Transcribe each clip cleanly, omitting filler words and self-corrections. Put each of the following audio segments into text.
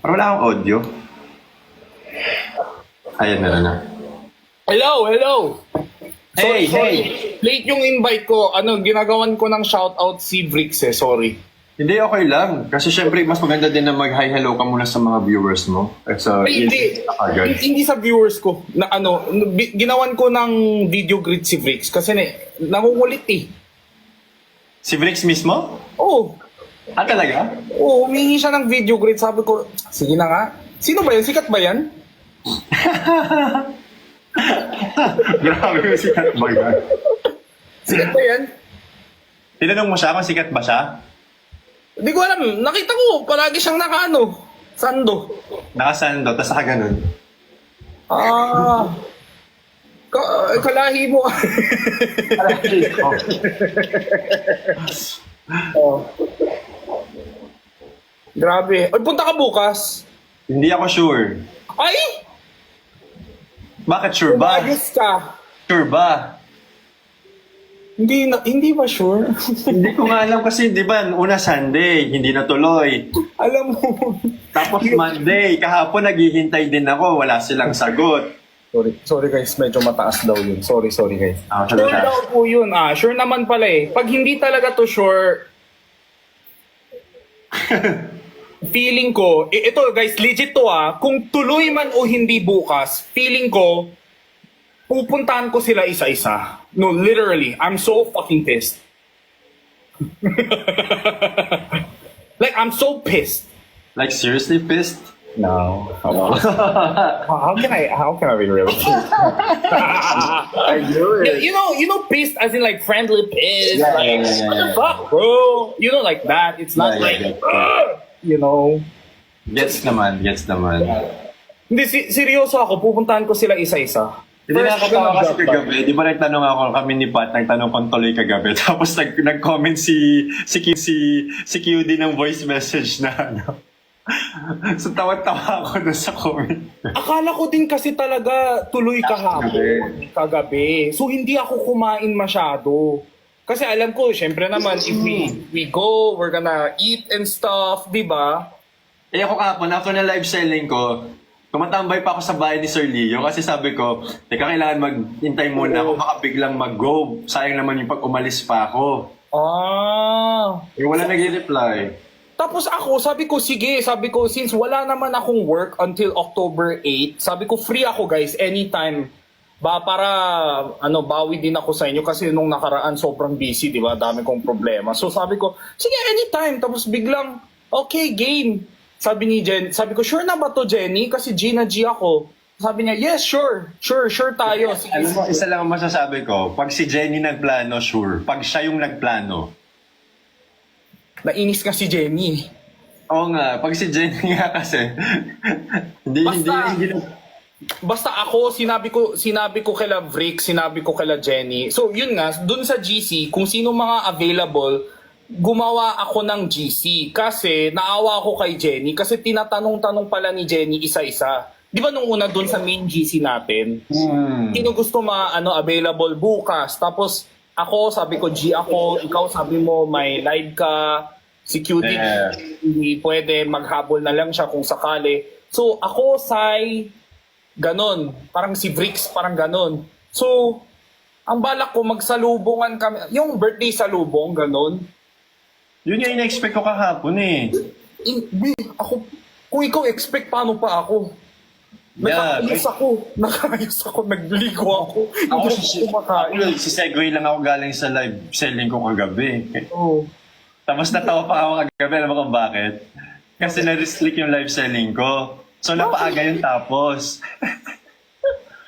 Parang wala akong audio. Ayan, meron na. Hello, hello. Hey, hey! Late yung invite ko. Ginagawan ko ng shoutout si Bricks sorry. Hindi, okay lang. Kasi syempre, mas maganda din na mag-hi hello ka muna sa mga viewers mo. So, Hindi sa viewers ko. Ginawan ko ng video greet si Bricks kasi nangungulit eh. Si Bricks mismo? Oo. Ah, talaga? Oo, humingi siya ng video greet. Sabi ko, sige na nga. Sino ba yan? Sikat ba yan? Grabe yung sikat ba yan? Sikat ba yan? Tinanong mo siya kung sikat ba siya? Hindi ko alam. Nakita ko, palagi siyang sando. Nakasando, tapos nakaganon. Kalahi mo. Oh. Grabe. Ay, punta ka bukas. Hindi ako sure. Ay! Bakit sure ba? Umayos ka. Sure ba? Hindi ba sure? Hindi ko nga alam kasi, di ba, una Sunday, hindi natuloy. Alam mo. Tapos Monday, kahapon naghihintay din ako, wala silang sagot. Sorry guys, medyo mataas daw yun. Sorry guys. Sure Sure daw po yun. Sure naman pala eh. Pag hindi talaga to sure, feeling ko, ito guys, legit to kung tuloy man o hindi bukas, feeling ko, pupuntahan ko sila isa-isa. No, literally, I'm so fucking pissed. Like, I'm so pissed. Like, seriously pissed? No. How can I be real? I do it. You know, pissed as in like friendly pissed. Yeah, like, yeah. what the fuck, bro? You know, like that. It's not like, you know. Gets naman. Hindi, seryoso ako. Pupuntahan ko sila isa-isa. Hindi First, nakakatawa kasi ganun, kagabi. Di ba nagtanong ako kami ni Pat, nagtanong kong tuloy kagabi. Tapos nag-comment si QD ng voice message na So tawa-tawa ako doon sa comment. Akala ko din kasi talaga tuloy kagabi. So hindi ako kumain masyado. Kasi alam ko, syempre naman, if we go, we're gonna eat and stuff, di ba? Eh ako kahapon, after na live selling ko, tumatambay pa ako sa bahay ni Sir Leo kasi sabi ko, teka, kailangan maghintay muna ako, baka biglang mag-go. Sayang naman yung pag umalis pa ako. Eh wala nag-reply. Tapos ako, sabi ko, since wala naman akong work until October 8, sabi ko, free ako guys, anytime. Para, bawi din ako sa inyo kasi nung nakaraan sobrang busy, di ba? Dami kong problema. So sabi ko, sige, anytime. Tapos biglang, okay, game. Sabi ko, sure na ba to, Jenny? Kasi G na G ako. Sabi niya, yes, sure. Sure tayo. Sige. Alam mo, isa lang ang masasabi ko, pag si Jenny nagplano, sure. Pag siya yung nagplano, Nainis ka si Jenny. oo nga, pag si Jenny nga kasi, hindi. Basta ako, sinabi ko kila Vrick, sinabi ko kila Jenny. So yun nga, dun sa GC, kung sino mga available, gumawa ako ng GC. Kasi naawa ako kay Jenny kasi tinatanong-tanong pala ni Jenny isa-isa. Di ba nung una dun sa main GC natin, sino gusto available bukas? Tapos ako, sabi ko G ako, ikaw sabi mo may live ka, si QD, hindi pwede, maghabol na lang siya kung sakali. So ako, Sai, ganon. Parang si Bricks, parang ganon. So, ang balak ko, magsalubungan kami. Yung birthday salubong, ganon. Yun yung in-expect ko kahapon eh. Kung ikaw expect, paano pa ako? Nakayos ako, nagligo ako. Hindi ako kumakain. Segue lang ako galing sa live selling ko kagabi. Oo. Tapos natawa pa ako kagabi, alam mo kung bakit? Kasi na-restrict yung live selling ko. So napaaga yung tapos.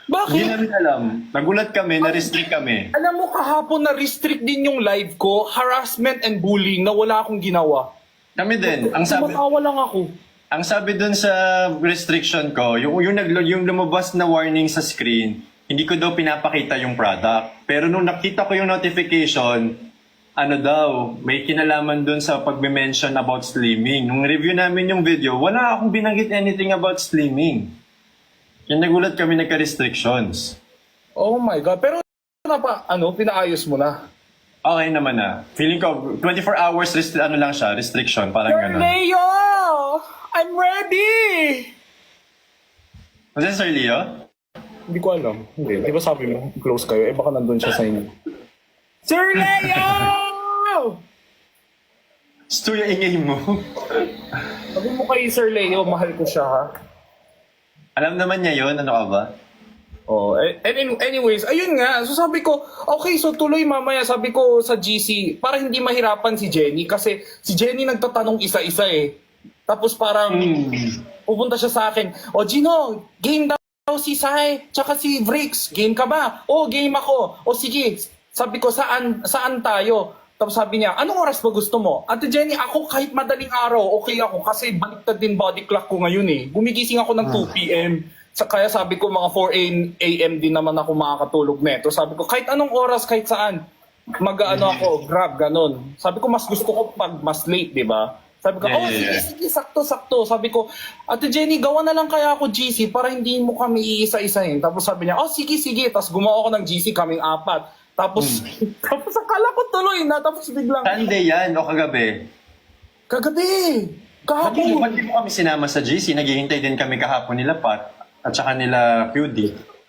Bakit? Hindi namin alam. Nagulat kami, na-restrict kami. Alam mo, kahapon na-restrict din yung live ko, harassment and bullying na wala akong ginawa. Kami din. Tumatawa lang ako. Ang sabi dun sa restriction ko, yung lumabas na warning sa screen, hindi ko daw pinapakita yung product. Pero nung nakita ko yung notification, may kinalaman dun sa pag-mention about slimming. Nung review namin yung video, wala akong binanggit anything about slimming. Kaya nagulat kami nagka-restrictions. Oh my God. Pero pinaayos mo na. Okay naman na. Feeling ko, 24 hours lang siya, restriction, parang gano'n. Leo! I'm ready! Ano Sir Leo? Hindi ko alam. Hindi. Di ba sabi mo, close kayo? Eh baka nandun siya sa inyo. Sir Leo! Stu, yung ingay mo. Sabi mo kay Sir Leo, mahal ko siya ha. Alam naman niya yun, ano ka ba? Oh, anyways, ayun nga. So sabi ko, okay, so tuloy mamaya. Sabi ko sa GC, para hindi mahirapan si Jenny. Kasi si Jenny nagtatanong isa-isa eh. Tapos parang pupunta siya sa akin, o Gino, game daw si Sai, tsaka si Vrix, game ka ba? O, game ako. O sige, sabi ko, saan tayo? Tapos sabi niya, anong oras ba gusto mo? Ate Jenny, ako kahit madaling araw, okay ako kasi baliktad din body clock ko ngayon eh. Gumigising ako ng 2 p.m. Kaya sabi ko mga 4 a.m. din naman ako makakatulog neto. Sabi ko, kahit anong oras, kahit saan, mag-ano ako, grab, ganun. Sabi ko, mas gusto ko pag mas late, di ba? Sabi ko, sige, sakto. Sabi ko, Ate Jenny, gawa na lang kaya ako GC para hindi mo kami iisa-isahin. Tapos sabi niya, sige. Tapos gumawa ako ng GC, kaming 4. Tapos, tapos akala ko tuloy na, tapos biglang, Sunday yan o kagabi? kagabi, kahapon. Ba't di mo kami sinama sa GC? Naghihintay din kami kahapon nila Pat at saka nila QD.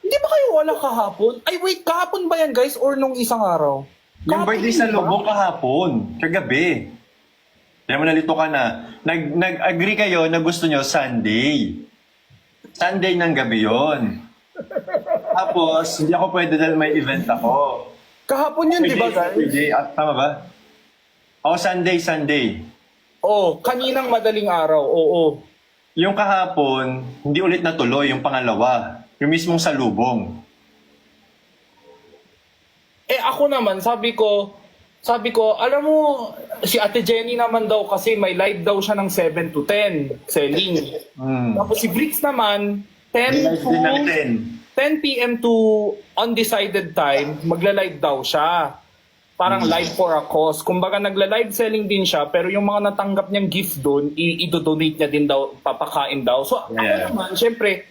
Hindi ba kayo wala kahapon? Ay wait, kahapon ba yan guys or nung isang araw? Yung Kahapon birthday sa ba? Lubong kahapon, kagabi. Kaya mo nalito ka na. Nag-agree kayo na gusto nyo Sunday. Sunday ng gabi yon. Tapos, hindi ako pwede dahil may event ako. Kahapon yun, di ba guys? Tama ba? O, Sunday. Oh, kaninang madaling araw, oo. Yung kahapon, hindi ulit natuloy yung pangalawa. Yung mismong sa Lubong. Eh ako naman, sabi ko, alam mo, si Ate Jenny naman daw kasi may live daw siya ng 7 to 10 selling. Tapos si Brix naman, 10 to 10 p.m. to undecided time, magla-live daw siya. Parang live for a cause. Kumbaga nagla-live selling din siya, pero yung mga natanggap niyang gift doon, i-donate niya din daw, papakain daw. So ako naman, syempre,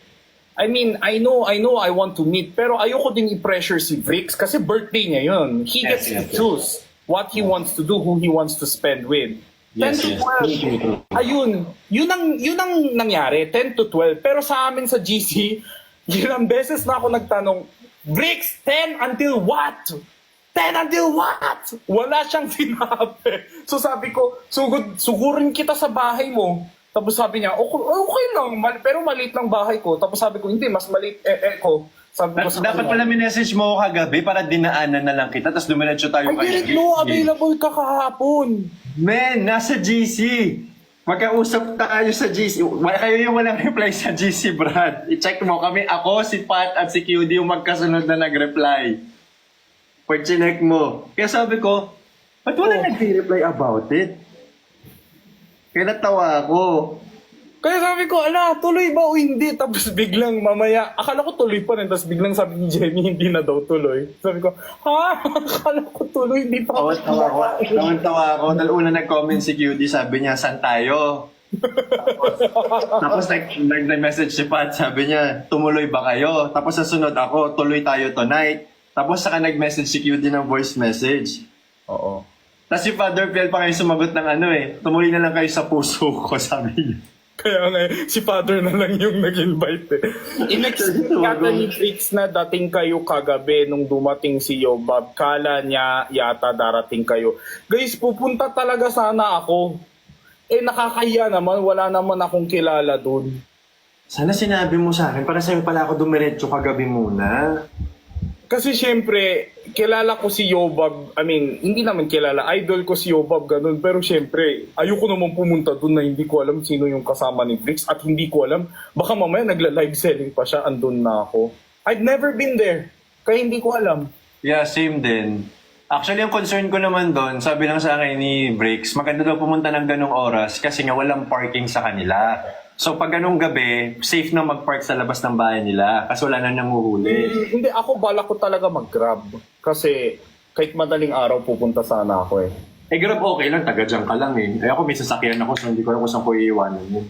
I mean, I know I want to meet, pero ayoko din i-pressure si Vrix kasi birthday niya yun. He gets to choose what he wants to do, who he wants to spend with. 10 to 12. Ayun, yun ang nangyari, 10 to 12. Pero sa amin sa GC, ilang beses na ako nagtanong, Vrix, 10 until what? 10 until what? Wala siyang sinabi. So sabi ko, sugurin kita sa bahay mo. Tapos sabi niya, okay lang, pero maliit lang bahay ko. Tapos sabi ko, hindi, mas maliit ko. Sabi ko Dapat pala minessage mo ako kagabi para dinaanan na lang kita, tapos dumiretso tayo I didn't know available ka kahapon. Men, nasa GC. Magkausap tayo sa GC. Kayo yung walang reply sa GC, Brad. I-check mo kami. Ako, si Pat at si QD yung magkasunod na nag-reply. Pag chinek mo. Kaya sabi ko, ba't wala nag-reply about it? Kaya natawa ako. Kaya sabi ko, tuloy ba o hindi? Tapos biglang mamaya, akala ko tuloy pa rin. Tapos biglang sabi ni Jenny, hindi na daw tuloy. Sabi ko, akala ko tuloy, hindi pa ako. Tawa ako. Dahil una nag-comment si QD, sabi niya, saan tayo? Tapos nag-message si Pat, sabi niya, tumuloy ba kayo? Tapos sa sunod ako, tuloy tayo tonight. Tapos saka nag-message si QD ng voice message. Oo. Tapos si Father Piel pa kayo sumagot ng tumuloy na lang kayo sa puso ko, sabi niya. Kaya nga, si Father na lang yung nag-invite eh. In-expect yata ni Trix na dating kayo kagabi nung dumating si Yobab. Kala niya yata darating kayo. Guys, pupunta talaga sana ako. Eh, nakakahiya naman. Wala naman akong kilala dun. Sana sinabi mo sa akin, para sa'yo pala ako dumiretso kagabi muna. Kasi syempre, kilala ko si Yobab. I mean, hindi naman kilala. Idol ko si Yobab, ganun. Pero syempre, ayoko naman pumunta doon na hindi ko alam sino yung kasama ni Brix. At hindi ko alam, baka mamaya nagla-live selling pa siya, andun na ako. I've never been there. Kaya hindi ko alam. Yeah, same din. Actually, yung concern ko naman doon, sabi lang sa akin ni Brix, maganda daw pumunta ng ganong oras kasi nga walang parking sa kanila. So pag ganung gabi, safe na mag-park sa labas ng bahay nila kasi wala na nanguhuli. Hindi, ako balak ko talaga mag-grab. Kasi kahit madaling araw pupunta sana ako eh. Eh grab okay lang, taga dyan ka lang eh. Eh ako may sasakyan ako so hindi ko alam kung saan ko iiwanan yun.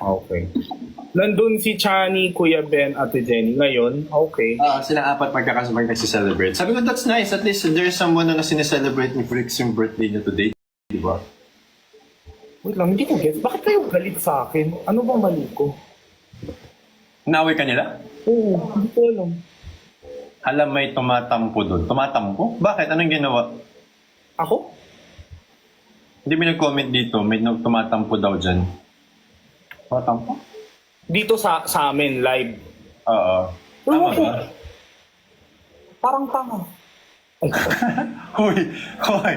Okay. Nandun si Chani, Kuya Ben, Ate Jenny. Ngayon, okay. Silang apat magkakasabay nagsiselebrate. Sabi ko, that's nice. At least there's someone na sineselebrate ni Bricks yung birthday niya today. Di ba? Wait lang, hindi ko get. Bakit kayo galit sa akin? Ano bang mali ko? Naway ka nila? Oo, hindi ko alam. Alam, may tumatampo doon. Tumatampo? Bakit? Anong ginawa? Ako? Hindi may nag-comment dito. May tumatampo daw dyan. Tumatampo? Dito sa amin, live. Oo. Tama Ewan ko. ba? Parang tanga. Hoy! Hoy!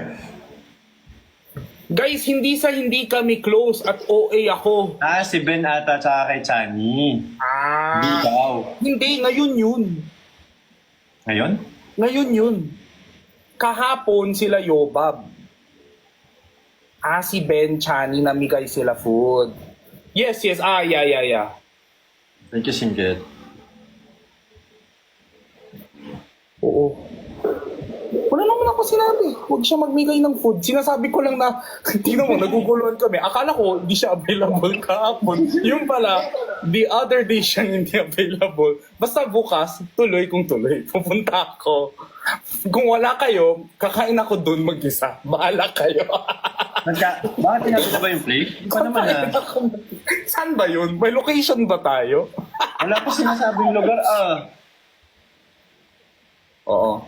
Guys, hindi kami close at OA ako. Si Ben ata tsaka kay Chani. Hindi daw. Hindi, ngayon yun. Ngayon? Ngayon yun. Kahapon sila Yobab. Si Ben, Chani, namigay sila food. Yes. Yeah. Thank you, Singket. Oo. Wala naman ako sinabi. Huwag siya magmigay ng food. Sinasabi ko lang na, tingnan mo, naguguluhan kami. Akala ko, hindi siya available kahapon. Yung pala, the other day siyang hindi available. Basta bukas, tuloy kung tuloy. Pupunta ako. Kung wala kayo, kakain ako doon mag-isa. Baala kayo. Bakit tinabi na ba yung plate? Hindi pa naman Kakain ako. Saan ba yun? May location ba tayo? Wala pa sinasabing lugar. Oo.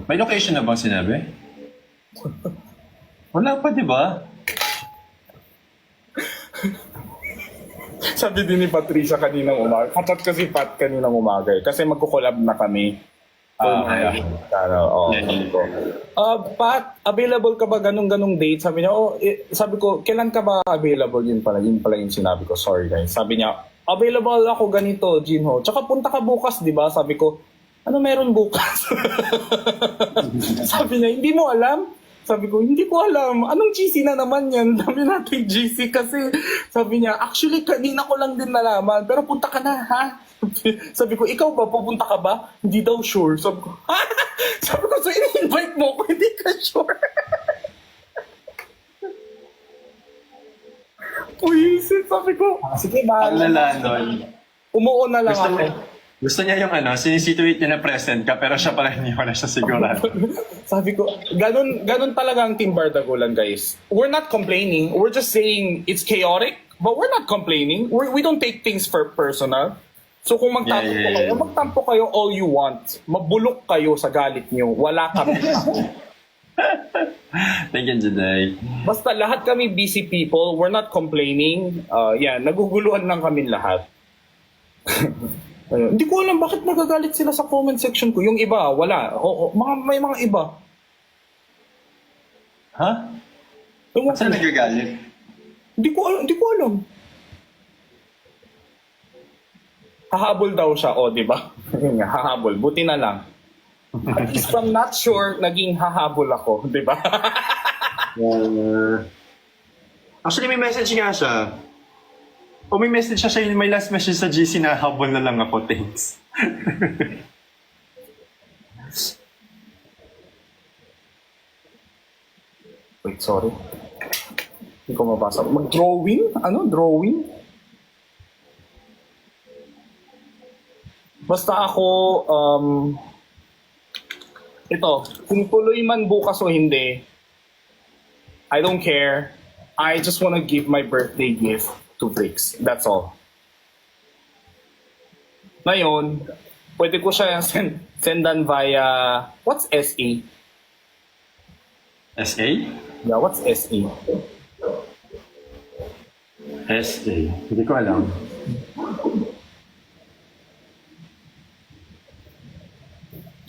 May location na bang sinabi? Wala pa, di ba? Sabi din ni Patricia kaninang umaga. Katat ko si Pat kaninang umaga eh. Kasi magkukulab na kami. Kaya. Sabi ko. Pat, available ka ba ganong date? Sabi niya, sabi ko, kailan ka ba available? Yun pala yung sinabi ko. Sorry guys. Sabi niya, available ako ganito, Jinho. Tsaka punta ka bukas, di ba? Sabi ko, ano meron bukas? Sabi niya, hindi mo alam? Sabi ko, hindi ko alam. Anong GC na naman yan? Dami natin GC kasi. Sabi niya, actually, kanina ko lang din nalaman. Pero punta ka na, ha? Sabi ko, ikaw ba? Pupunta ka ba? Hindi daw sure. Sabi ko, ha? Sabi ko, so in-invite mo ko, hindi ka sure. Puisit, sabi ko. Sige, Ang bahala. lala nun. Umuo na lang ako. Gusto niya yung sinisituate niya na present ka, pero siya pala hindi wala siya sigurado. Sabi ko, ganun talaga ang Team Bardagulan, guys. We're not complaining. We're just saying it's chaotic, but we're not complaining. We don't take things for personal. So kung magtampo kayo, magtampo kayo all you want. Mabulok kayo sa galit nyo. Wala kami. Thank you, Juday. Basta lahat kami busy people. We're not complaining. Naguguluhan lang kami lahat. Ayun. Hindi ko alam bakit nagagalit sila sa comment section ko. Yung iba, wala. May mga iba. Ha? Ewan ko. Saan nagagalit? Hindi ko alam. Hahabol daw siya, di ba? Yun nga, hahabol. Buti na lang. At least from not sure, naging hahabol ako, di ba? Actually, may message nga siya. May message siya may last message sa GC na habol na lang ako, thanks. Wait, sorry. Hindi ko mabasa. Mag-drawing? Ano? Drawing? Basta ako, ito, kung tuloy man bukas o hindi, I don't care. I just wanna give my birthday gift to Bricks. That's all. Ngayon, pwede ko siya sendan via, what's SE? SA? Yeah, what's SE? SA. Hindi ko alam.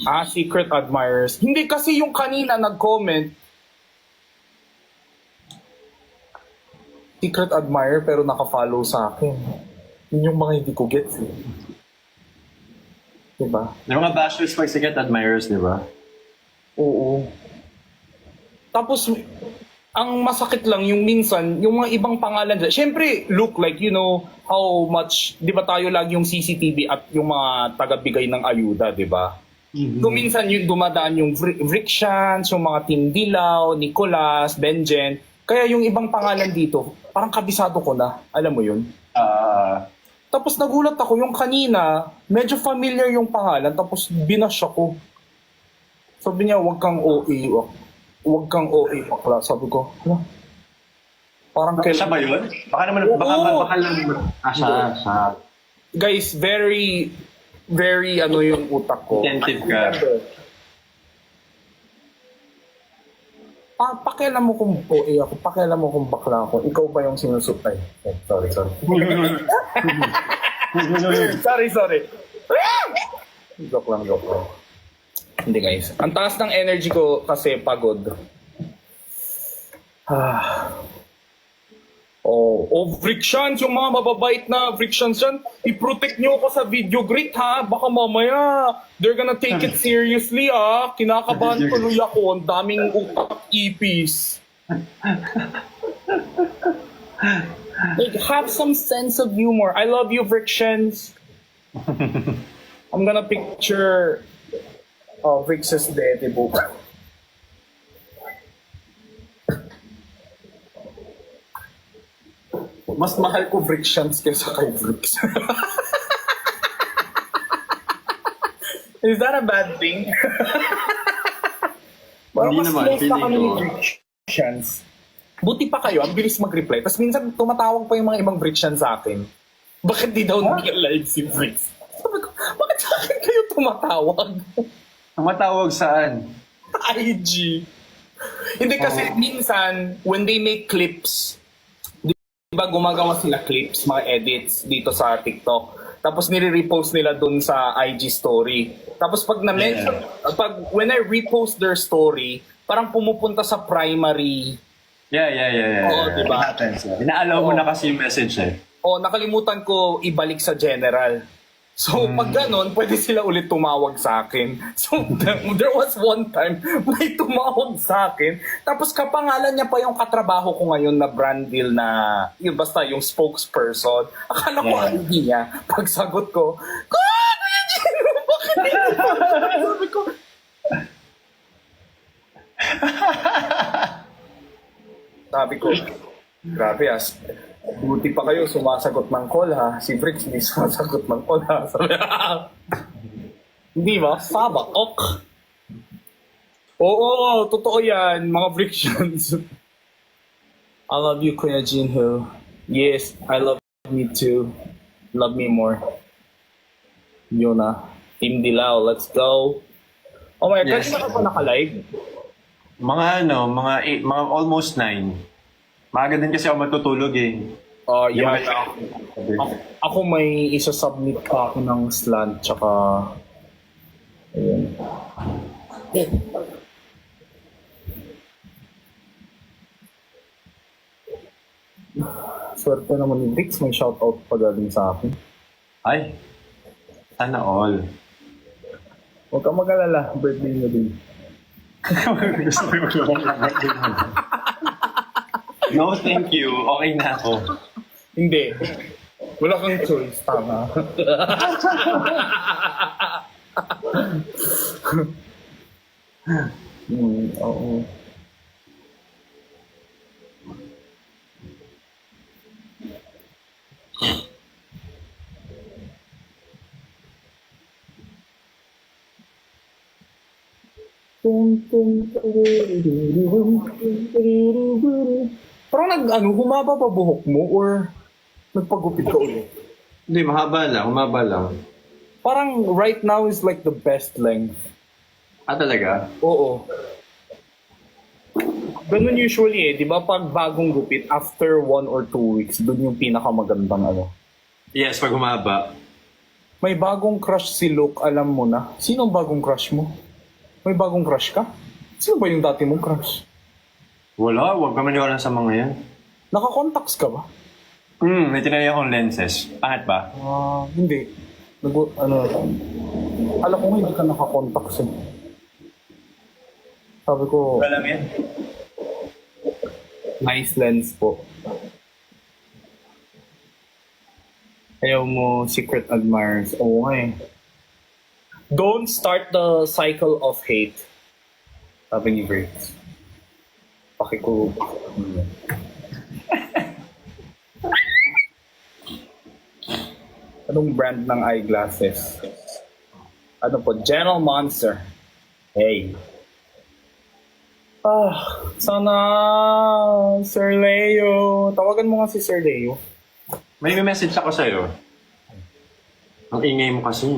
Secret admirers. Hindi kasi yung kanina nag-comment, secret admirer pero naka-follow sa akin. Yun yung mga hindi ko gets eh. Diba? Yung mga bashers pag sikat admirers, di ba? Oo. Tapos, ang masakit lang yung minsan, yung mga ibang pangalan dyan. Siyempre, look like, you know, how much, di ba tayo lagi yung CCTV at yung mga tagabigay ng ayuda, di ba? Mm-hmm. So, minsan yung dumadaan yung Vrixians, yung mga Team Dilaw, Nicolas, Benjen, Kaya yung ibang pangalan dito, parang kabisado ko na. Alam mo yun? Tapos nagulat ako, yung kanina, medyo familiar yung pangalan, tapos binash ako. Sabi niya, wag kang OA. Wag kang OA, bakla. Sabi ko, hala. Parang Siya ba yun? Baka naman, baka lang. Siya. Guys, very, very ano yung utak ko. Attentive ka. Pakialam mo kung OA ako, pakialam mo kung bakla ako. Ikaw ba yung sinusupay? Sorry. sorry. Joke lang. Hindi guys. Ang taas ng energy ko kasi pagod. Vrictions, yung mga mababait na Vrictions dyan, i-protect nyo ako sa video grid ha, baka mamaya they're gonna take it seriously kinakabahan tuloy ako, ang daming utak ipis. Like, have some sense of humor. I love you, Vrictions. I'm gonna picture Vrix's Dede book. Mas mahal ko Vrictions kaysa kay Vrix. Is that a bad thing? Hindi Mas naman, close pa feeling kami ni ko. Vrictions. Buti pa kayo, ang bilis mag-reply. Tapos minsan tumatawag pa yung mga ibang Vrictions sa akin. Bakit di daw nag-live si Vrix? Sabi ko, bakit sa akin kayo tumatawag? Tumatawag saan? IG. Hindi kasi minsan, when they make clips, diba gumagawa sila clips, mga edits dito sa TikTok. Tapos nire-repost nila dun sa IG story. Tapos pag na-mention, when I repost their story, parang pumupunta sa primary. Yeah. Oo, diba? Inaalaw mo na kasi yung message eh. O nakalimutan ko ibalik sa general. So pag ganon, pwede sila ulit tumawag sa akin. So there was one time, may tumawag sa akin. Tapos kapangalan niya pa yung katrabaho ko ngayon na brand deal na, yun basta yung spokesperson. Akala ko hindi niya. Pagsagot ko, Kuya Gino, bakit hindi pa? Sabi ko, grabe buti pa kayo sumasagot ng call ha. Si Brix hindi sumasagot ng call ha. Sabi, hindi ba? Sabakok. Oo, totoo yan. Mga Brixtions. I love you, Kuya Jinho. Yes, I love me too. Love me more. Yun na. Team Dilao, let's go. Oh my God, Yes. kanina ka pa naka-live? Mga mga almost 9. Maaga din kasi ako matutulog eh. Yeah. Ako may isa-submit pa ako ng slant, tsaka... Ayun. Swerte naman ni Brix, may shoutout pa galing sa akin. Ay, sana all. Huwag kang mag-alala, birthday mo din. Gusto ko yung No, thank you. Okay na ako. Hindi. Wala kang choice, tama. Oo. Parang humaba pa buhok mo or nagpagupit ka ulit? Hindi, humaba lang. Parang right now is like the best length. Talaga? Oo. Ganun usually di ba pag bagong gupit, after 1 or 2 weeks, dun yung pinakamagandang Yes, pag humaba. May bagong crush si Luke, alam mo na. Sino ang bagong crush mo? May bagong crush ka? Sino ba yung dati mong crush? Wala, huwag ka maniwala sa mga yan. Naka-contacts ka ba? May tinry akong lenses. Pangit ba? Hindi. Alam ko nga hindi ka naka-contacts eh. Sabi ko, Alam yan. nice lens po. Ayaw mo secret admirers. Oo nga eh. Don't start the cycle of hate. Sabi ni Briggs. pakiku. Anong brand ng eyeglasses? Ano po? General Monster. Hey. Sana Sir Leo. Tawagan mo nga si Sir Leo. May message ako sa'yo. Ang ingay mo kasi.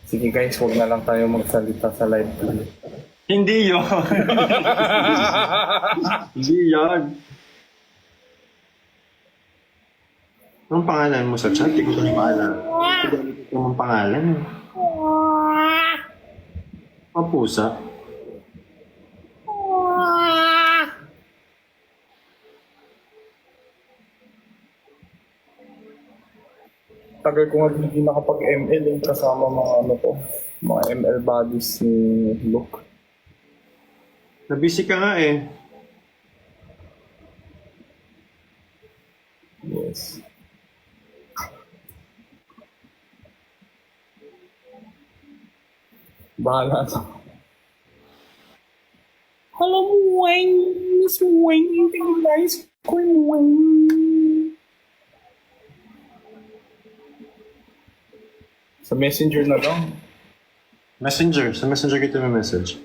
Sige guys, huwag na lang tayo magsalita sa live. Hindi yun. Hindi yan. Anong pangalan mo sa chat? Hindi ko ito maalam. Hindi ko ang pangalan. Papusa. Tagal ko nga hindi nakapag-ML kasama mga ano ko, mga ML buddies ni Luke. Nabisi ka nga eh. Yes. Bahala sa... Hello, Wayne! Miss Wayne! Hindi ko nice cream, Wayne! Sa messenger na lang. Messenger. Sa messenger kita may message.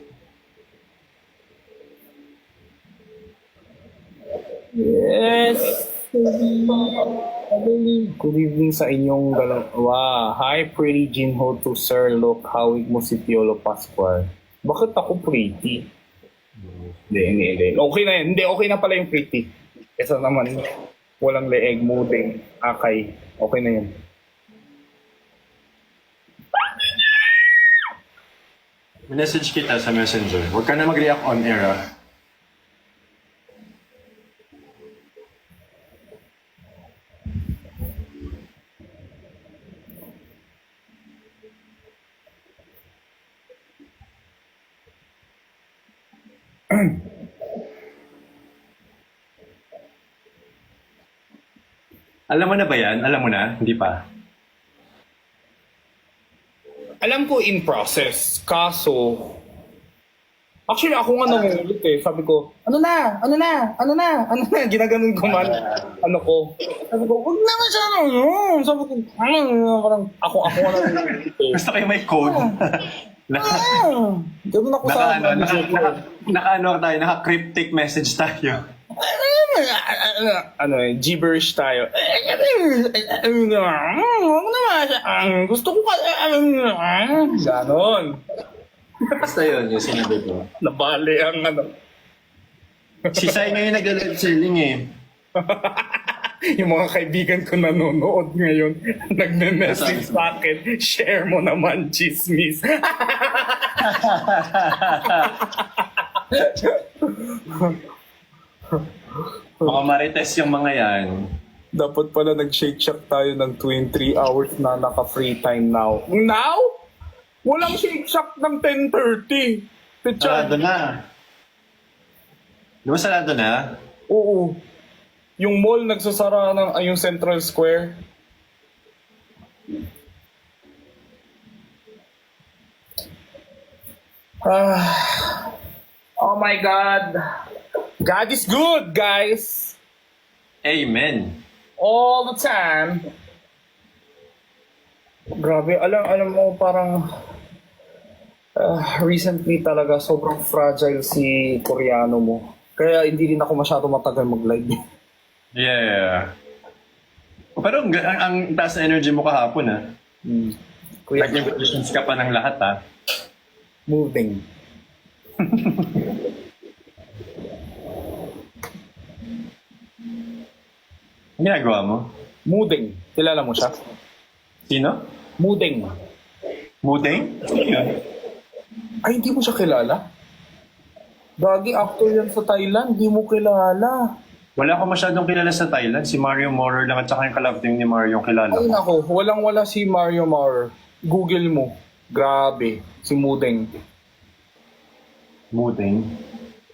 Yes! Good evening sa inyong dalawa. Wow! Hi, pretty Jinho to Sir Look. Hawig mo si Piolo Pascual. Bakit ako pretty? Hindi. Okay na yan. Hindi, okay na pala yung pretty. Kesa naman, walang leeg, muting, akay. Okay na yan. Message kita sa messenger. Huwag ka na mag-react on air ah. Alam mo na ba yan? Alam mo na? Hindi pa. Alam ko in process, kaso... Actually, ako nga nangungulit eh. Sabi ko, ano na? Ginaganon ko man. Ano ko? Sabi ko, huwag naman siya Sabi ko, parang ako nga nangungulit eh. Gusto kayo may code. Ganun ako sa... Naka-cryptic message tayo. Gibberish tayo. Huwag naman siya. Gusto ko ka... Ganon. Basta yun, yung sinabi ko. Nabali ang ano. Si Sai ngayon nag-live selling eh. Yung mga kaibigan ko nanonood ngayon, nagme-message sa akin, share mo naman, chismis. Mga marites yung mga yan. Dapat pala nag-shake shack tayo ng 23 hours na naka-free time now. Now? Walang shake shack ng 10:30. Sarado na. Di ba sarado na? Oo. Yung mall nagsasara ng yung Central Square. Oh my God. God is good, guys. Amen. All the time. Grabe, alam mo parang recently talaga sobrang fragile si Koreano mo. Kaya hindi rin ako masyado matagal mag-live. Yeah. Pero ang taas na energy mo kahapon ah. Kuya, Nag-invitations ka pa ng lahat ah. moving. Ang ginagawa mo? Muding. Kilala mo siya? Sino? Muding. Mudeng? Sino yun? Ay, hindi mo siya kilala? Gagi, actor yan sa Thailand. Hindi mo kilala. Wala ko masyadong kilala sa Thailand. Si Mario Morer lang at saka yung kalab team ni Mario yung kilala Ay ko. nako, walang-wala si Mario Maurer. Google mo. Grabe. Si Mudeng. Mudeng?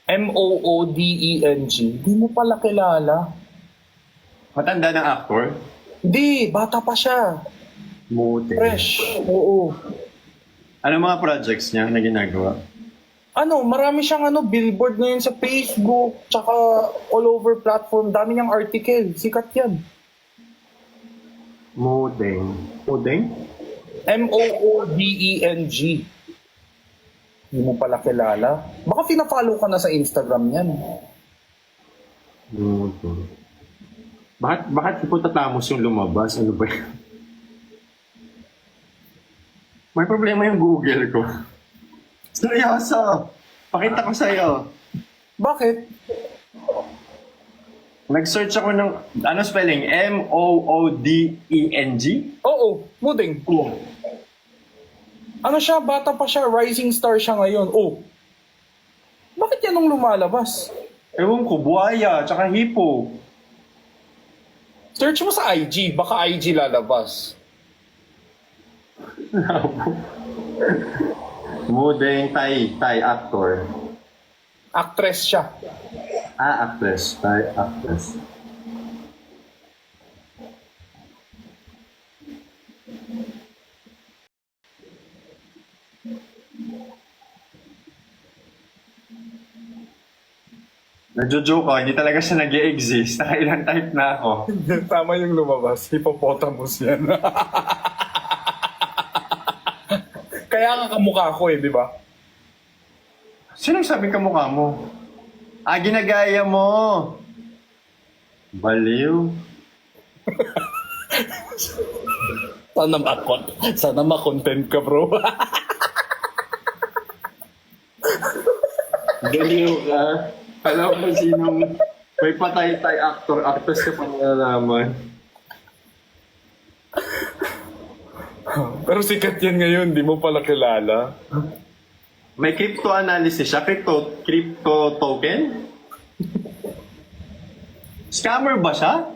Moodeng. Hindi mo pala kilala. Matanda ng actor? Hindi, bata pa siya. Mudeng. Fresh. Oo. Ano mga projects niya na ginagawa? Marami siyang billboard ngayon sa Facebook, tsaka all over platform. Dami niyang article. Sikat yan. Mudeng. Mudeng? Moodeng. Hindi mo pala kilala. Baka pina-follow ka na sa Instagram niyan. Mudeng. Bakit hipotatamos yung lumabas? Ano ba yun? May problema yung Google ko. Seryoso! Pakita ko sa'yo. Bakit? Nag-search ako ng, ano spelling? Moodeng? Oo, Mudeng. Ano siya, bata pa siya, rising star siya ngayon. Oh, bakit yan nung lumalabas? Ewan ko, buhaya, tsaka hipo. Search mo sa IG, baka IG lalabas. Mudeng Thai actor. Actress siya. Actress. Thai actress. Nagjo-joke ako, hindi talaga siya nag-e-exist. Nakailang type na ako. Tama yung lumabas, hippopotamus yan. Kaya nga kamukha ko di ba? Sino sabing kamukha mo? Ginagaya mo! Baliw. Sana ma-content ka, bro. Baliw ka. Alam mo sinong may patay-tay actor, actress ka pa nalalaman. Pero sikat yan ngayon, di mo pala kilala. May crypto analysis siya, crypto token? Scammer ba siya?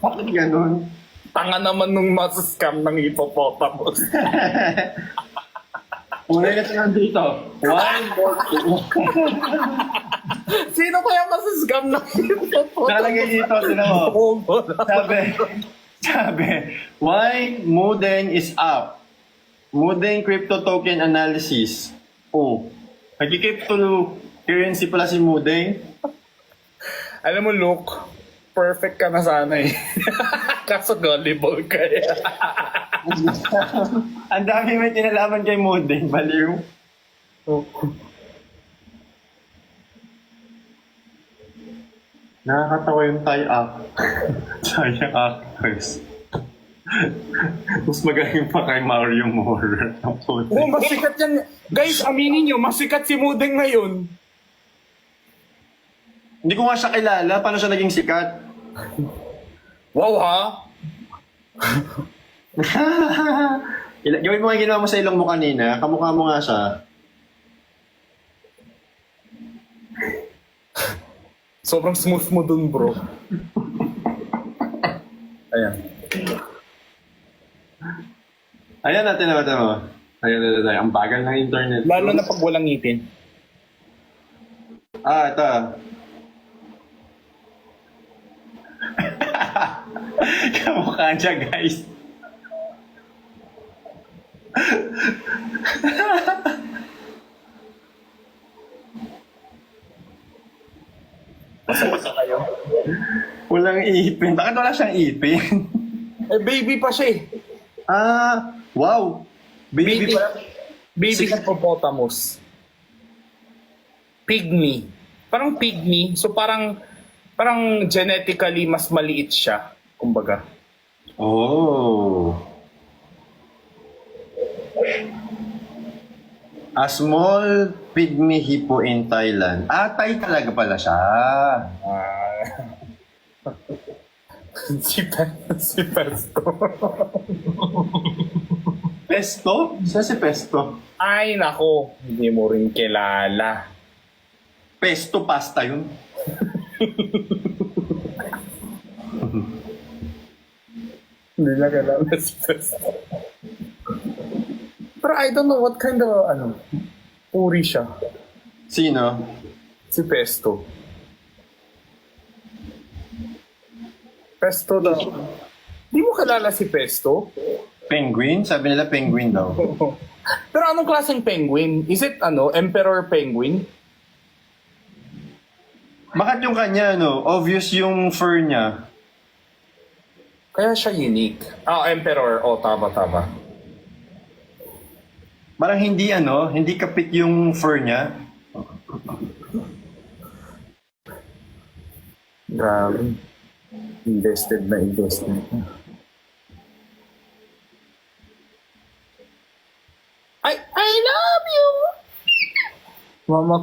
Bakit ganun? Tanga naman nung masascam ng hippopotamus. Una na siya nandito. One more two. Sino kaya masascam ng hippopotamus? Nakalagay dito, sino mo? Sabi, why Mudeng is up? Mudeng crypto token analysis. Oh, nag-crypto currency pala si Mudeng. Alam mo, Luke, perfect ka na sana eh. Kaso gullible ka eh. Ang dami may kinalaman kay Mudeng, baliw. Nakakatawa yung Thai actors. Mas magaling pa kay Mario Moore. Oo, masikat yan. Guys, aminin nyo, masikat si Mudeng ngayon. Hindi ko nga siya kilala. Paano siya naging sikat? Wow ha? Gawin mo nga yung ginawa mo sa ilong mo kanina. Kamukha mo nga siya. Sobrang smooth mo dun, bro. Ayan. Ayan natin na mo. Ayan. Ang bagal ng internet. Lalo na pag walang ngipin. Ito. Kamukha niya, guys. Basta kayo. Walang ipin. Bakit wala siyang ipin? Eh, baby pa siya eh. Wow. Baby pa. Baby hippopotamus. Pygmy. Parang pygmy. So parang genetically mas maliit siya. Kumbaga. Oh. A small pygmy hippo in Thailand. Thai talaga pala siya. Si Pesto. Pesto? Saan si Pesto? Ay, nako. Hindi mo rin kilala. Pesto pasta yun. Hindi na kilala si Pesto. Pero I don't know what kind of, uri siya. Sino? Si Pesto. Pesto daw. Di mo kilala si Pesto? Penguin? Sabi nila penguin daw. Pero anong klaseng penguin? Is it emperor penguin? Bakit yung kanya, obvious yung fur niya. Kaya siya unique. Emperor. Tama, tama. Parang hindi kapit yung fur niya. Grabe. Invested na investment. I love you! Mama,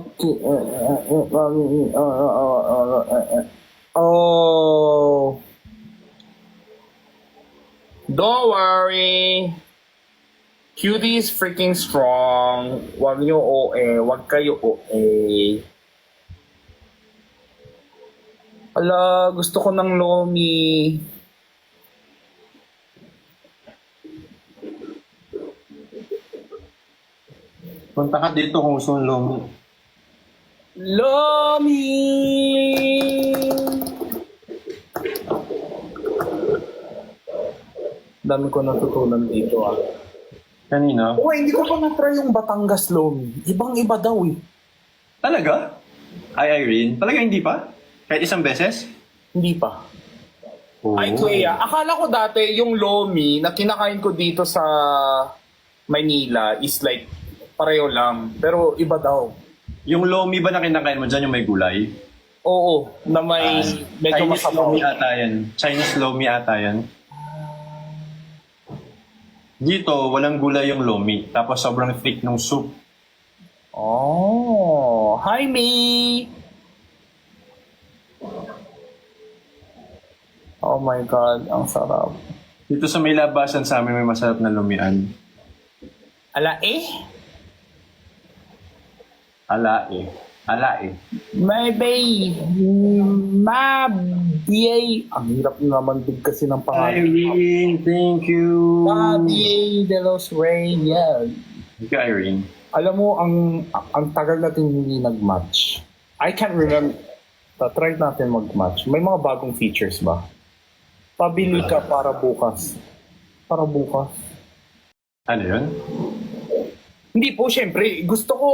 oh. Don't worry. Cutie is freaking strong. Wag niyo OA. Wag kayo OA. Ala, gusto ko ng Lomi. Punta ka dito kung gusto ng Lomi. Lomi! Dami ko natutunan dito Kanina? Hindi ko pa na-try yung Batangas Lomi. Ibang-iba daw eh. Talaga? Ay, Irene? Talaga hindi pa? Kahit isang beses? Hindi pa. Oh. Ay, Kuya. Akala ko dati yung Lomi na kinakain ko dito sa Manila is like pareho lang. Pero iba daw. Yung Lomi ba na kinakain mo dyan, yung may gulay? Oo. Na may medyo Chinese masabaw. Lomi ata yan. Chinese Lomi ata yan. Dito, walang gulay yung Lomi. Tapos sobrang thick ng soup. Oh. Hi, Me! Oh my God. Ang sarap. Dito sa may labasan sa amin, may masarap na lumian. Ala eh? Ala eh. Ala eh. Maybe. Mabiyay. Ang hirap naman din kasi ng pangalan. Irene, thank you. Mabiyay de los Reyes. Thank you, Irene. Alam mo, ang tagal natin hindi nag-match. I can't remember. Try natin mag-match. May mga bagong features ba? Pabili ka para bukas. Para bukas. Ano yun? Hindi po, syempre, gusto ko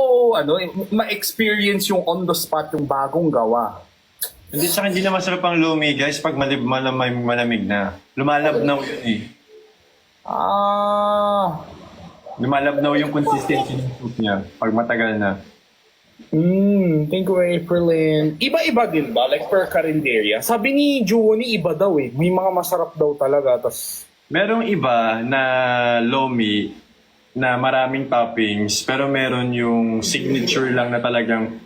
ma-experience yung on the spot yung bagong gawa. Hindi, tsaka hindi na masarap ang Lomi, guys, pag malamig na. Lumalabnaw yun eh. Lumalabnaw yung consistency ng soup niya pag matagal na. Thank you, Aprilin. Iba-iba din ba? Like per karinderya. Sabi ni Juwoni, iba daw eh. May mga masarap daw talaga. Merong iba na Lomi na maraming toppings, pero meron yung signature lang na talagang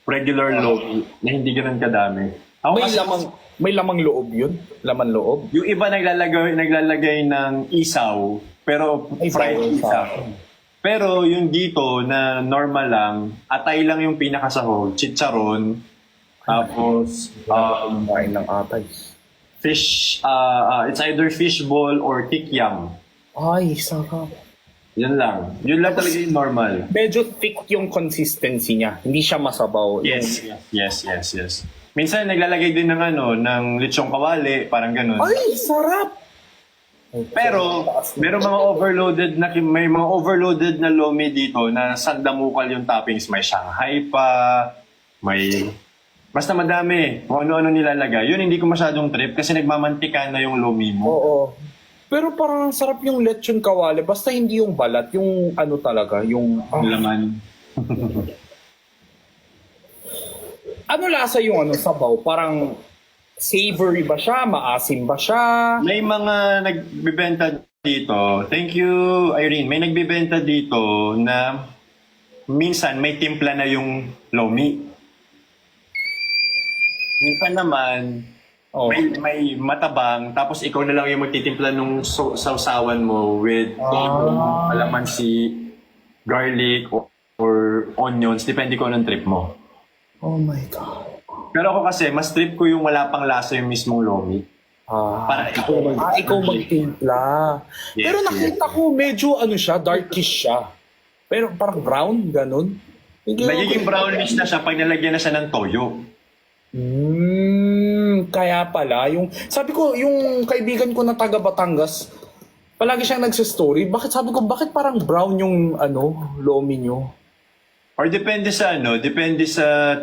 regular Lomi na hindi ganun kadami. Ako May kasi- may lamang loob yun? Laman loob? Yung iba naglalagay ng isaw, pero Ay, fried fried isaw. Pero yung dito na normal lang, atay lang yung pinakasahog, chicharon, tapos Kain ng atay. fish, it's either fishball or kikyam. Ay, sarap. Yun lang. Yun lang talaga yung normal. Medyo thick yung consistency niya. Hindi siya masabaw. Yes. Minsan naglalagay din ng ng lechong kawali, parang ganun. Ay, sarap! Pero may mga overloaded na Lomi dito na sandamukal yung toppings. May Shanghai pa, may basta madami kung ano-ano nilalagay. Yun hindi ko masyadong trip kasi nagmamantika na yung Lomi mo. Oo. Pero parang sarap yung lechon kawali. Basta hindi yung balat. Yung talaga. Yung... Laman. Ano lasa yung sabaw? Parang savory ba siya? Maasim ba siya? May mga nagbibenta dito. Thank you, Irene. May nagbibenta dito na minsan may timpla na yung Lomi. Minsan naman, Oh. may matabang, tapos ikaw na lang yung magtitimpla nung sausawan mo with todo, kalamansi, garlic, or onions. Depende ko anong trip mo. Oh my God. Pero ako kasi, mas trip ko yung wala pang lasa yung mismong Lomi. Para Ikaw magtimpla. Yes, Pero nakita ko medyo siya, darkish siya. Pero parang brown, ganun. Nagiging brownish na siya pag nalagyan na siya ng toyo. Kaya pala, sabi ko, yung kaibigan ko na taga Batangas, Palagi siyang nagsistory. Bakit sabi ko, bakit parang brown yung lomi nyo? Or depende sa depende sa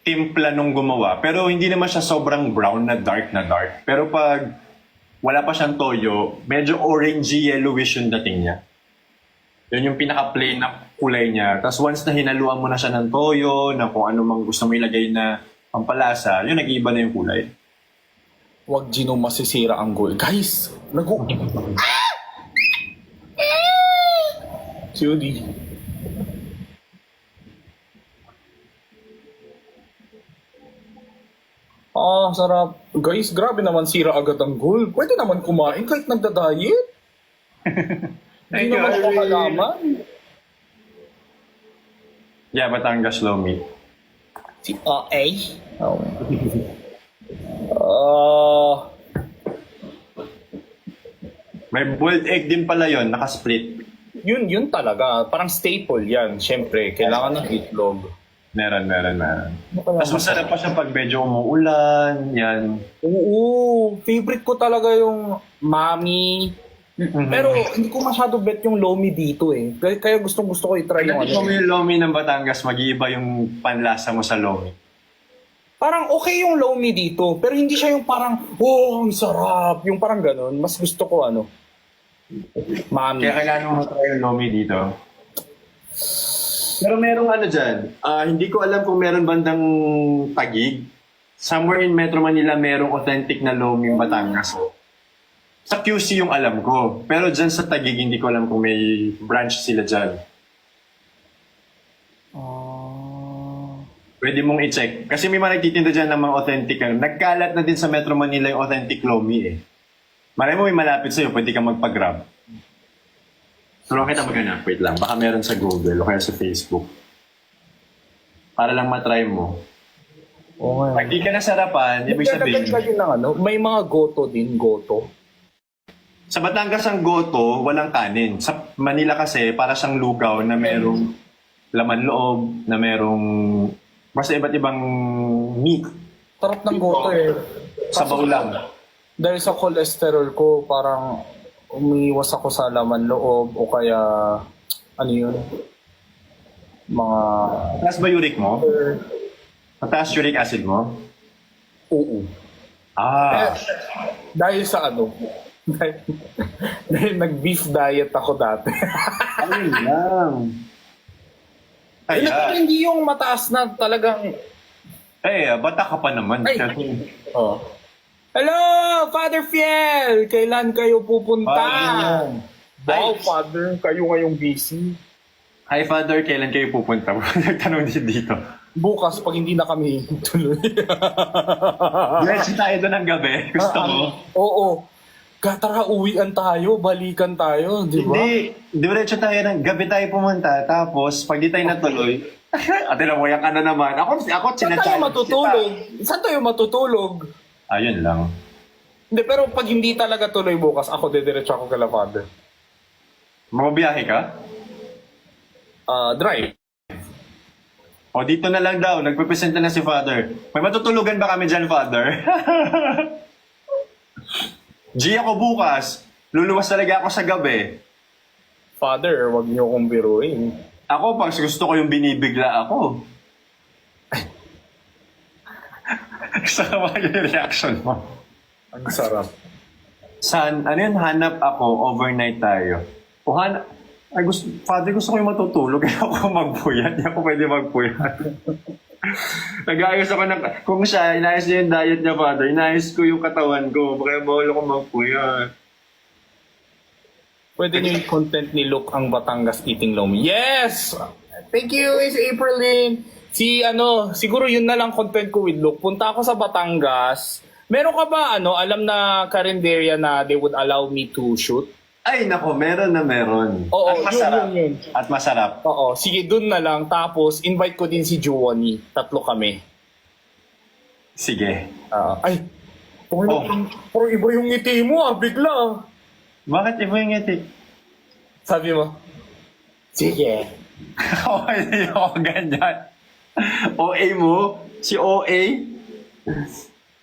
timpla nung gumawa. Pero hindi naman siya sobrang brown na dark na dark. Pero pag wala pa siyang toyo, medyo orangey yellowish yung dating niya. Yun yung pinaka-plain na kulay niya. Tapos once na hinaluan mo na siya ng toyo, na kung ano mang gusto mo ilagay na pampalasa, yun nag-iiba na yung kulay. Huwag Gino masisira ang goal. Guys, Judy. Sarap. Guys, grabe naman sira agad ang goal. Pwede naman kumain kahit nagda-diet. Hindi Thank you, naman ako Irene. kalaman. Yeah, Batangas Lomi. Si A? Oh. Ah, May boiled egg din pala yon, naka-split. yun talaga. Parang staple yan. Siyempre, kailangan ng itlog. Meron. Ano kaya Tapos masarap pa siya pag medyo umuulan, yan. Oo, favorite ko talaga yung mami. Pero hindi ko masyado bet yung lomi dito eh. Kaya gustong gusto ko i-try yung Pagdating mo yung lomi ng Batangas, mag-iiba yung panlasa mo sa lomi. Parang okay yung lomi dito, pero hindi siya yung parang, ang sarap. Yung parang ganun. Mas gusto ko mami. Kaya kailangan mo try yung lomi dito. Pero merong dyan, hindi ko alam kung meron bandang Taguig. Somewhere in Metro Manila, merong authentic na lomi yung Batangas. Sa QC yung alam ko. Pero dyan sa Taguig, hindi ko alam kung may branch sila dyan. Pwede mong i-check. Kasi may mga nagtitinda dyan ng mga authentic. Nagkalat na din sa Metro Manila yung authentic lomi eh. Maray mo may malapit sa'yo, pwede kang magpa-grab. Tulungan kita maghanap. Wait lang, baka meron sa Google o kaya sa Facebook. Para lang matry mo. Pag di ka nasarapan, ibig sabihin... May mga goto din, goto. Sa Batangas ang goto, walang kanin. Sa Manila kasi, para siyang lugaw na merong laman loob, na merong basta iba't ibang meat. Sarap ng goto eh. Sabaw lang. Dahil sa cholesterol ko, parang umiiwas ako sa laman loob o kaya, yun? Mga... Mataas ba uric mo? Mataas uric acid mo? Oo. Dahil sa dahil nag-beef diet ako dati. Ayun lang. Kaya, Hindi yung mataas na talagang... bata ka pa naman. Ay. Hello, Father Fiel! Kailan kayo pupunta? Wow, Father, kayo ngayong busy. Hi, Father. Kailan kayo pupunta? Nagtanong din dito. Bukas, pag hindi na kami tuloy. Diretso tayo doon ng gabi. Gusto mo? Oo. Tara, uwian tayo, balikan tayo, di ba? Hindi. Diretso tayo ng gabi tayo pumunta. Tapos, pag di tayo natuloy, ate na mo, yung naman. Ako Saan tayo matutulog? Saan tayo matutulog? Ayun lang. Hindi, pero pag hindi talaga tuloy bukas, ako didiretso ako kala Father. Mabiyahe ka? Drive. O dito na lang daw, nagpipresenta na si Father. May matutulugan ba kami dyan, Father? G ako bukas. Luluwas talaga ako sa gabi. Father, wag niyo kong biruin. Ako, pag gusto ko yung binibigla ako. Gusto ko ba yung reaction mo? Ang sarap. Hanap ako, overnight tayo. Father, gusto ko yung matutulog, kaya ako magpuyat. Hindi ako pwede magpuyat. Nag-ayos ako kung siya, inayos niya yung diet niya, Father. Inayos ko yung katawan ko, kaya bawal ako magpuyat. Pwede niyo yung content ni Luke ang Batangas eating lomi. Yes! Thank you, Miss Aprilyn. Siguro yun na lang content ko with Luke. Punta ako sa Batangas. Meron ka ba, alam na karinderya na they would allow me to shoot? Ay, nako, meron na meron. Oo, At masarap. yun. At masarap. Oo, sige, dun na lang. Tapos, invite ko din si Juwani. 3 kami. Sige. Ay, parang iba yung ngiti mo bigla. Bakit iba yung ngiti? Sabi mo, sige. Ako hindi ako ganyan. OA mo? Si OA?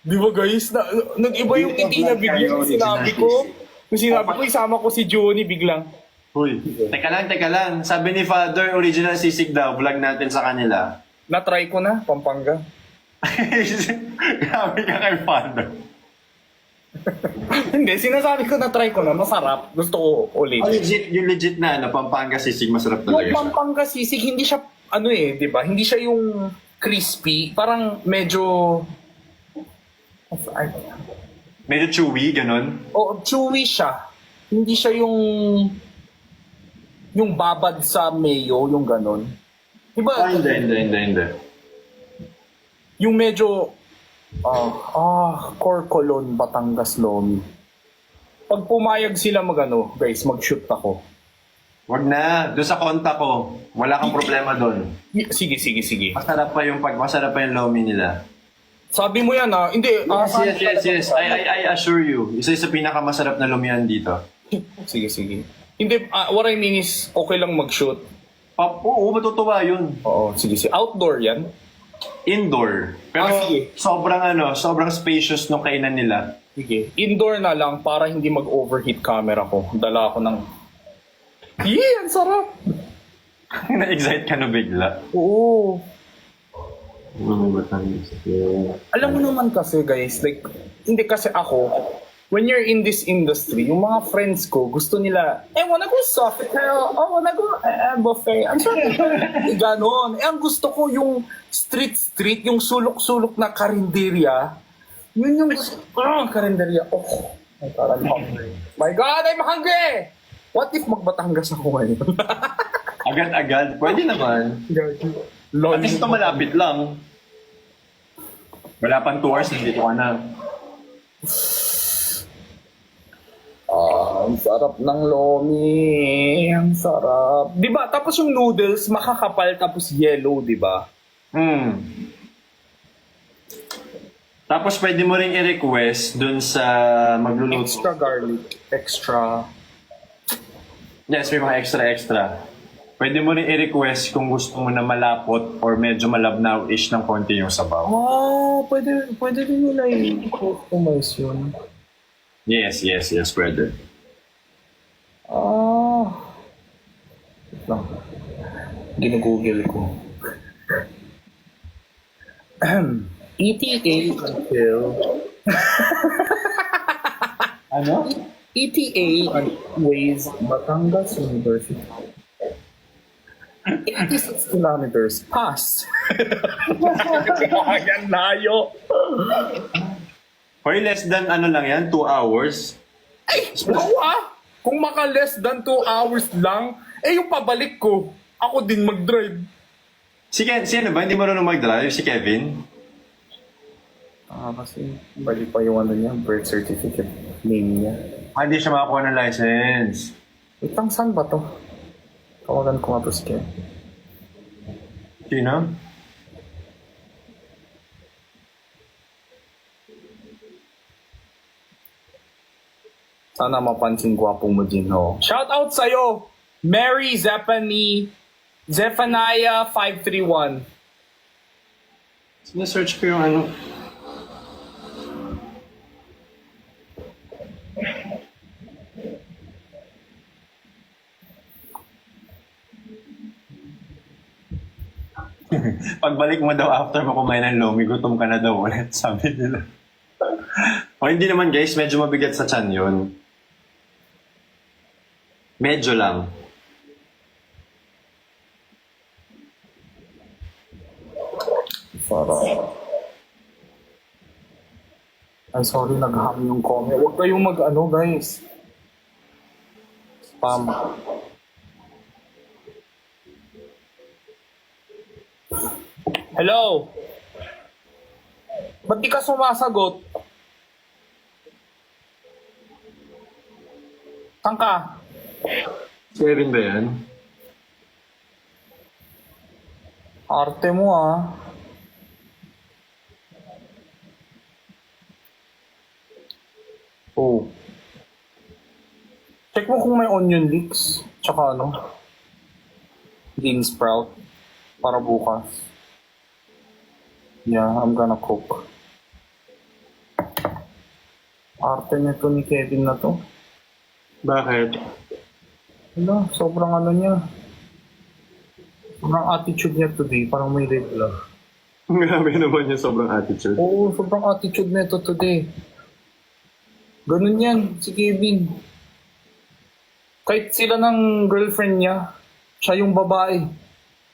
Di ba guys, nag-iba yung ngiti na bigla yung sinabi ko. Kung sinabi ko, isama ko si Johnny biglang. Uy, teka lang. Sabi ni Father, original sisig daw. Vlog natin sa kanila. Na-try ko na, Pampanga. Grabe ka kay Father. Hindi, sinasabi ko na-try ko na, masarap. Gusto ko ulit. Yung legit na, Pampanga sisig, masarap talaga Yung siya. Pampanga sisig, hindi siya, di ba? Hindi siya yung crispy. Parang medyo... Medyo chewy, ganun. chewy siya. Hindi siya yung babad sa mayo, yung ganon. Diba? Hindi. Yung medyo, Corcolon, Batangas, Lomi. Pag pumayag sila guys, mag-shoot ako. Wag na, doon sa konta ko. Wala kang problema doon. Sige. Masarap pa yung lomi nila. Sabi mo yan hindi. Yes. I assure you. Isa sa pinakamasarap na lumian dito. Sige. Hindi, what I mean is, okay lang mag-shoot. Oo, matutuwa yun. Oo, sige. Outdoor yan? Indoor. Pero sige. sobrang spacious nung kainan nila. Sige. Indoor na lang para hindi mag-overheat camera ko. Dala ako ng... ang sarap! Na-excite ka na bigla. Oo. Alam mo naman kasi guys, like, hindi kasi ako, when you're in this industry, yung mga friends ko, gusto nila, wanna go Sofitel, wanna go buffet. Ang sarap. Ganon. Ang gusto ko yung street, yung sulok-sulok na karinderya. Yun yung gusto karinderya. I'm hungry. My God, I'm hungry! What if magbatangas ako ngayon? Agad-agad. Pwede naman. At least ito malapit lang. Wala pang 2 hours, nandito ka na. Ang sarap ng lomi. Ang sarap. Diba? Tapos yung noodles, makakapal tapos yellow, diba? Tapos pwede mo rin i-request dun sa magluluto. Extra garlic. Extra. Yes, may mga extra. Pwede mo rin i-request kung gusto mo na malapot or medyo malabnaw-ish ng konti yung sabaw. Pwede din nila i-customize yun. Yes, pwede. Wait lang. Ginugoogle ko. ETA until... Ano? ETA Ways Batangas University. 86 kilometers past. Yan layo. Hoy, less than lang yan, 2 hours. Kung maka less than 2 hours lang, yung pabalik ko, ako din mag-drive. Si ano ba? Hindi marunong mag-drive? Si Kevin? Kasi balik pa yung niya, birth certificate name niya. Hindi siya makakuha ng license. Wait lang, saan ba to? Tawagan ko nga to si Ken. Sino? Sana mapansin gwapo mo din, ho. Shout out sa'yo! Mary Zephaniah 531. Sinesearch ko yung ano. Pagbalik mo daw after mo kumain ng lomi, gutom ka na daw ulit, sabi nila. O hindi naman guys, medyo mabigat sa tiyan yun. Medyo lang. Sarap. Ay, sorry, nag-ham yung comment. Huwag kayong guys. Spam. Hello? Ba't di ka sumasagot? Saan ka? Kevin ba yan? Arte mo Check mo kung may onion leeks. Tsaka bean sprout. Para bukas. Yeah, I'm gonna cook. Arte nito ni Kevin na to. Bakit? Ano, sobrang ano niya. Sobrang attitude niya today, parang may red lang. Grabe naman yung sobrang attitude. Oo, sobrang attitude nito today. Ganun yan, si Kevin. Kahit sila ng girlfriend niya, siya yung babae.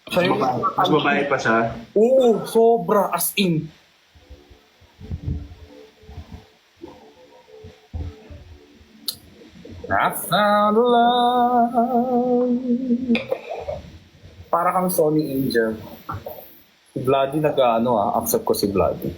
Siya yung Mas babae pa siya. Oo, sobra, as in. I found love. Para kang Sony Angel. Si Vladdy accept ko si Vladdy.